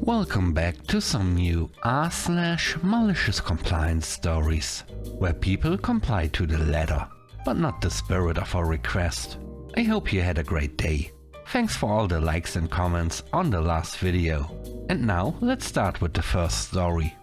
Welcome back to some new r/malicious compliance stories, where people comply to the letter, but not the spirit of a request. I hope you had a great day. Thanks for all the likes and comments on the last video. And now let's start with the first story.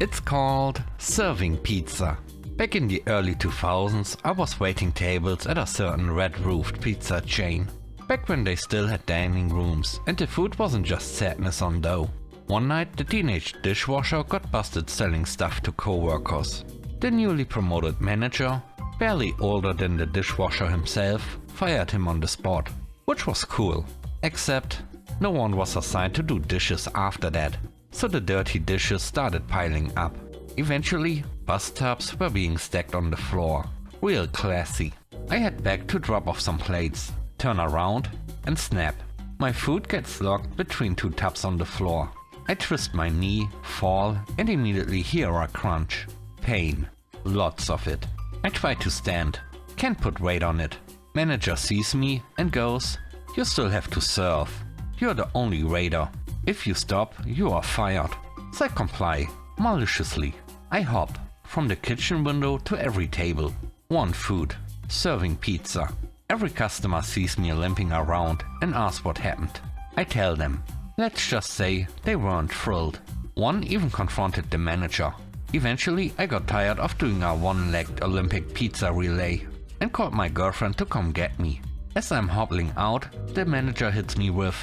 It's called Serving Pizza. Back in the early 2000s, I was waiting tables at a certain red-roofed pizza chain. Back when they still had dining rooms and the food wasn't just sadness on dough. One night the teenage dishwasher got busted selling stuff to co-workers. The newly promoted manager, barely older than the dishwasher himself, fired him on the spot. Which was cool, except no one was assigned to do dishes after that, so the dirty dishes started piling up. Eventually, bus tubs were being stacked on the floor. Real classy. I head back to drop off some plates, turn around and snap. My food gets locked between two tubs on the floor. I twist my knee, fall and immediately hear a crunch. Pain. Lots of it. I try to stand. Can't put weight on it. Manager sees me and goes, "You still have to serve. You're the only waiter. If you stop, you are fired." So I comply, maliciously. I hop from the kitchen window to every table. Want food. Serving pizza. Every customer sees me limping around and asks what happened. I tell them. Let's just say they weren't thrilled. One even confronted the manager. Eventually I got tired of doing a one-legged Olympic pizza relay and called my girlfriend to come get me. As I'm hobbling out, the manager hits me with,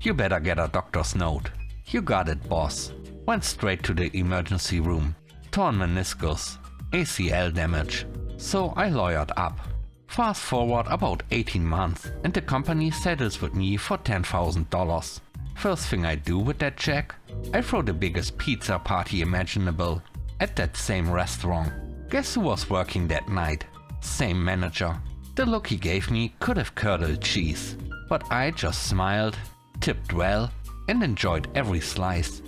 "You better get a doctor's note." "You got it, boss." Went straight to the emergency room. Torn meniscus, ACL damage. So I lawyered up. Fast forward about 18 months and the company settles with me for $10,000. First thing I do with that check, I throw the biggest pizza party imaginable at that same restaurant. Guess who was working that night? Same manager. The look he gave me could have curdled cheese, but I just smiled, tipped well and enjoyed every slice.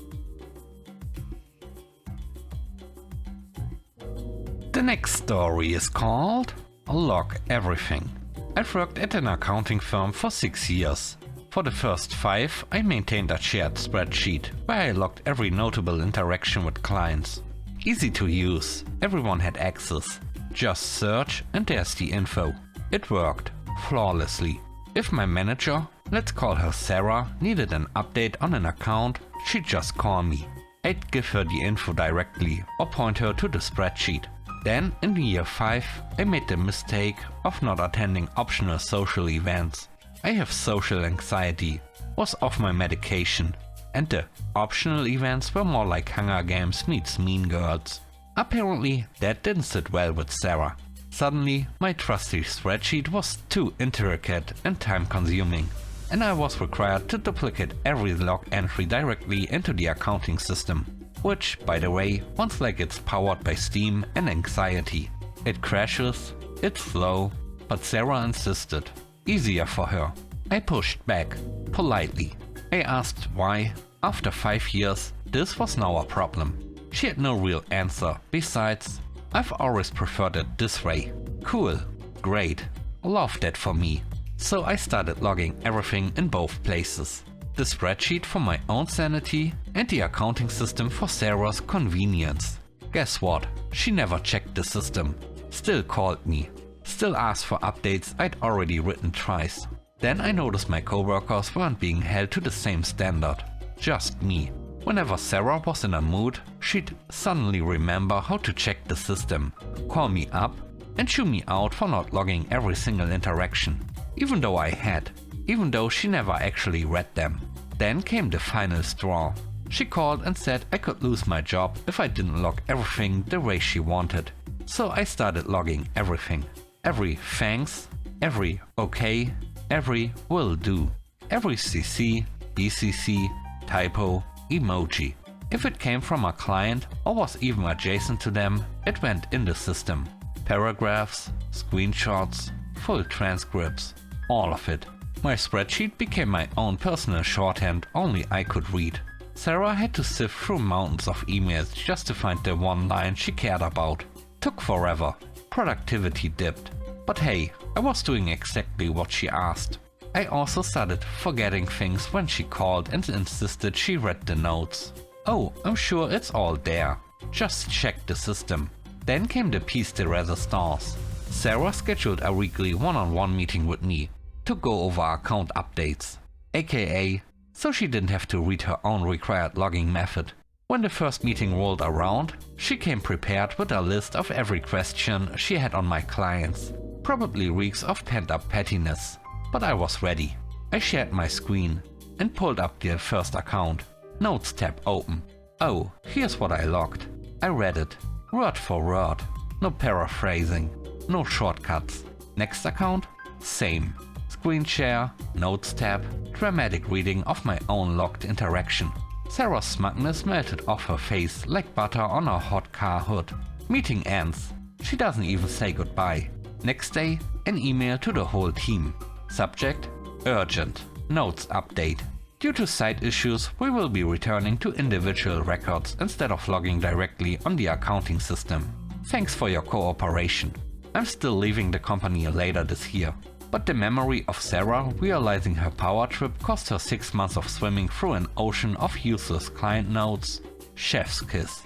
The next story is called Log Everything. I've worked at an accounting firm for 6 years. For the first 5, I maintained a shared spreadsheet where I logged every notable interaction with clients. Easy to use, everyone had access. Just search and there's the info. It worked, flawlessly. If my manager, let's call her Sarah, needed an update on an account, she'd just call me. I'd give her the info directly or point her to the spreadsheet. Then, in year 5, I made the mistake of not attending optional social events. I have social anxiety, was off my medication, and the optional events were more like Hunger Games meets Mean Girls. Apparently, that didn't sit well with Sarah. Suddenly, my trusty spreadsheet was too intricate and time-consuming, and I was required to duplicate every log entry directly into the accounting system. Which, by the way, once like it's powered by Steam and anxiety. It crashes, it's slow, but Sarah insisted. Easier for her. I pushed back, politely. I asked why, after 5 years, this was now a problem. She had no real answer, besides, "I've always preferred it this way." Cool, great, love that for me. So I started logging everything in both places. The spreadsheet for my own sanity and the accounting system for Sarah's convenience. Guess what? She never checked the system. Still called me. Still asked for updates I'd already written twice. Then I noticed my coworkers weren't being held to the same standard. Just me. Whenever Sarah was in a mood, she'd suddenly remember how to check the system, call me up and chew me out for not logging every single interaction. Even though I had. Even though she never actually read them. Then came the final straw. She called and said I could lose my job if I didn't log everything the way she wanted. So I started logging everything. Every thanks, every okay, every will do, every CC, BCC, typo, emoji. If it came from a client or was even adjacent to them, it went in the system. Paragraphs, screenshots, full transcripts, all of it. My spreadsheet became my own personal shorthand only I could read. Sarah had to sift through mountains of emails just to find the one line she cared about. Took forever. Productivity dipped. But hey, I was doing exactly what she asked. I also started forgetting things when she called and insisted she read the notes. Oh, I'm sure it's all there. Just check the system. Then came the piece de resistance. Sarah scheduled a weekly one-on-one meeting with me to go over account updates, aka so she didn't have to read her own required logging method. When the first meeting rolled around, she came prepared with a list of every question she had on my clients. Probably reeks of pent-up pettiness, but I was ready. I shared my screen and pulled up the first account. Notes tab open. Oh, here's what I logged. I read it, word for word. No paraphrasing, no shortcuts. Next account? Same. Screen share, notes tab, dramatic reading of my own logged interaction. Sarah's smugness melted off her face like butter on a hot car hood. Meeting ends. She doesn't even say goodbye. Next day, an email to the whole team. Subject: urgent. Notes update. Due to site issues, we will be returning to individual records instead of logging directly on the accounting system. Thanks for your cooperation. I'm still leaving the company later this year. But the memory of Sarah realizing her power trip cost her 6 months of swimming through an ocean of useless client notes. Chef's kiss.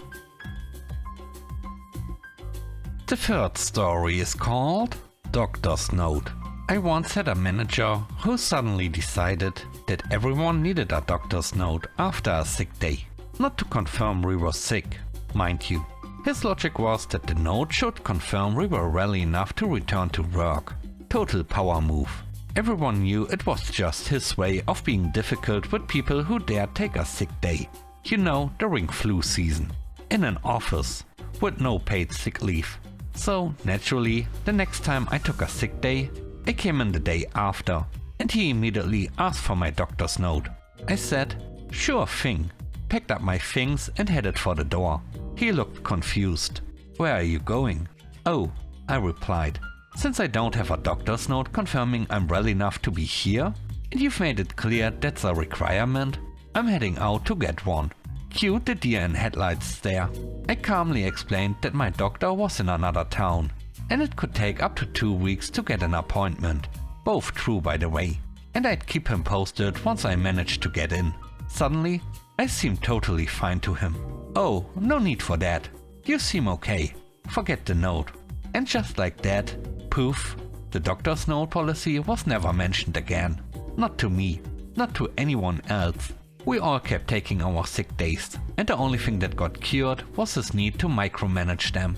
The third story is called Doctor's Note. I once had a manager who suddenly decided that everyone needed a doctor's note after a sick day. Not to confirm we were sick, mind you. His logic was that the note should confirm we were well enough to return to work. Total power move. Everyone knew it was just his way of being difficult with people who dared take a sick day. You know, during flu season. In an office, with no paid sick leave. So, naturally, the next time I took a sick day, I came in the day after, and he immediately asked for my doctor's note. I said, sure thing, packed up my things and headed for the door. He looked confused. Where are you going? Oh, I replied. Since I don't have a doctor's note confirming I'm well enough to be here, and you've made it clear that's a requirement, I'm heading out to get one. Cue the deer in headlights stare. I calmly explained that my doctor was in another town, and it could take up to 2 weeks to get an appointment. Both true, by the way. And I'd keep him posted once I managed to get in. Suddenly, I seemed totally fine to him. Oh, no need for that. You seem okay. Forget the note. And just like that, poof, the doctor's note policy was never mentioned again. Not to me, not to anyone else. We all kept taking our sick days, and the only thing that got cured was his need to micromanage them.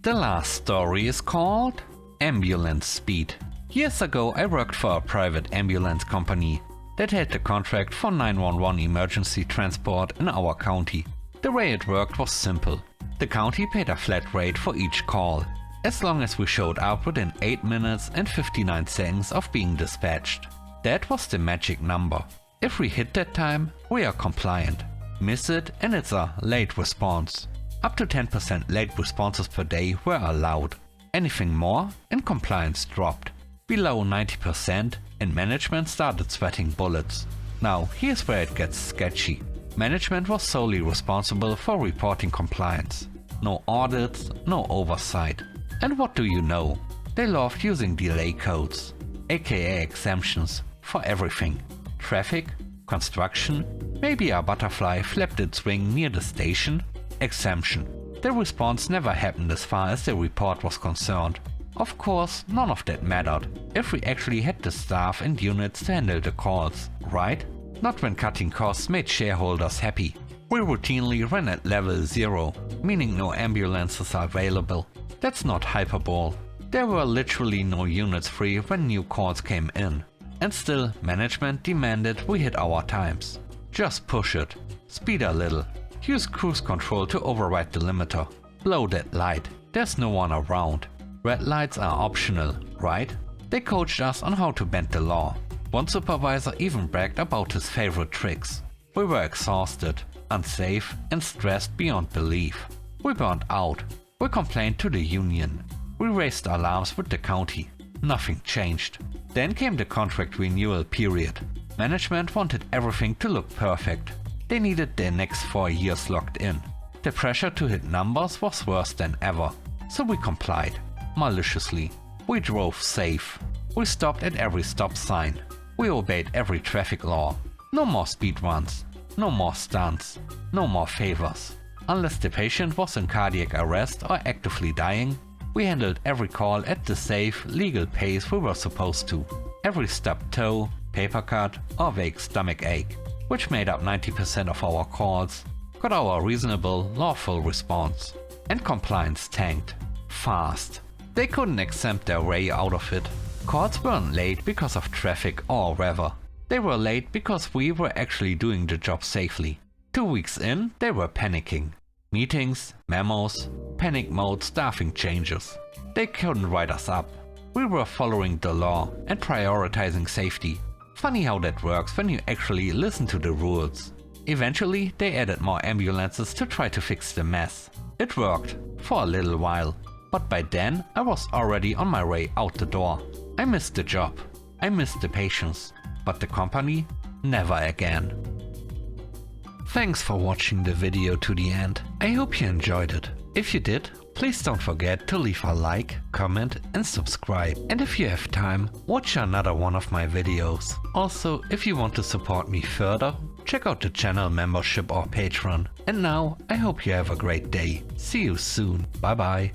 The last story is called Ambulance Speed. Years ago I worked for a private ambulance company that had the contract for 911 emergency transport in our county. The way it worked was simple. The county paid a flat rate for each call, as long as we showed up within 8 minutes and 59 seconds of being dispatched. That was the magic number. If we hit that time, we are compliant. Miss it and it's a late response. Up to 10% late responses per day were allowed. Anything more and compliance dropped. Below 90% and management started sweating bullets. Now here's where it gets sketchy. Management was solely responsible for reporting compliance. No audits, no oversight. And what do you know? They loved using delay codes, aka exemptions, for everything. Traffic, construction, maybe a butterfly flapped its wing near the station, exemption. The response never happened as far as the report was concerned. Of course, none of that mattered, if we actually had the staff and units to handle the calls, right? Not when cutting costs made shareholders happy. We routinely ran at level 0, meaning no ambulances are available. That's not hyperbole. There were literally no units free when new calls came in. And still, management demanded we hit our times. Just push it. Speed a little. Use cruise control to override the limiter. Blow that light. There's no one around. Red lights are optional, right? They coached us on how to bend the law. One supervisor even bragged about his favorite tricks. We were exhausted, unsafe, and stressed beyond belief. We burned out. We complained to the union. We raised alarms with the county. Nothing changed. Then came the contract renewal period. Management wanted everything to look perfect. They needed their next 4 years locked in. The pressure to hit numbers was worse than ever. So we complied. Maliciously. We drove safe. We stopped at every stop sign. We obeyed every traffic law. No more speed runs. No more stunts. No more favors. Unless the patient was in cardiac arrest or actively dying, we handled every call at the safe, legal pace we were supposed to. Every stubbed toe, paper cut or vague stomach ache, which made up 90% of our calls, got our reasonable, lawful response. And compliance tanked. Fast. They couldn't exempt their way out of it. Calls weren't late because of traffic or weather. They were late because we were actually doing the job safely. 2 weeks in, they were panicking. Meetings, memos, panic mode, staffing changes. They couldn't write us up. We were following the law and prioritizing safety. Funny how that works when you actually listen to the rules. Eventually, they added more ambulances to try to fix the mess. It worked, for a little while. But by then, I was already on my way out the door. I missed the job. I missed the patients. But the company? Never again. Thanks for watching the video to the end. I hope you enjoyed it. If you did, please don't forget to leave a like, comment and subscribe. And if you have time, watch another one of my videos. Also, if you want to support me further, check out the channel membership or Patreon. And now, I hope you have a great day. See you soon. Bye bye.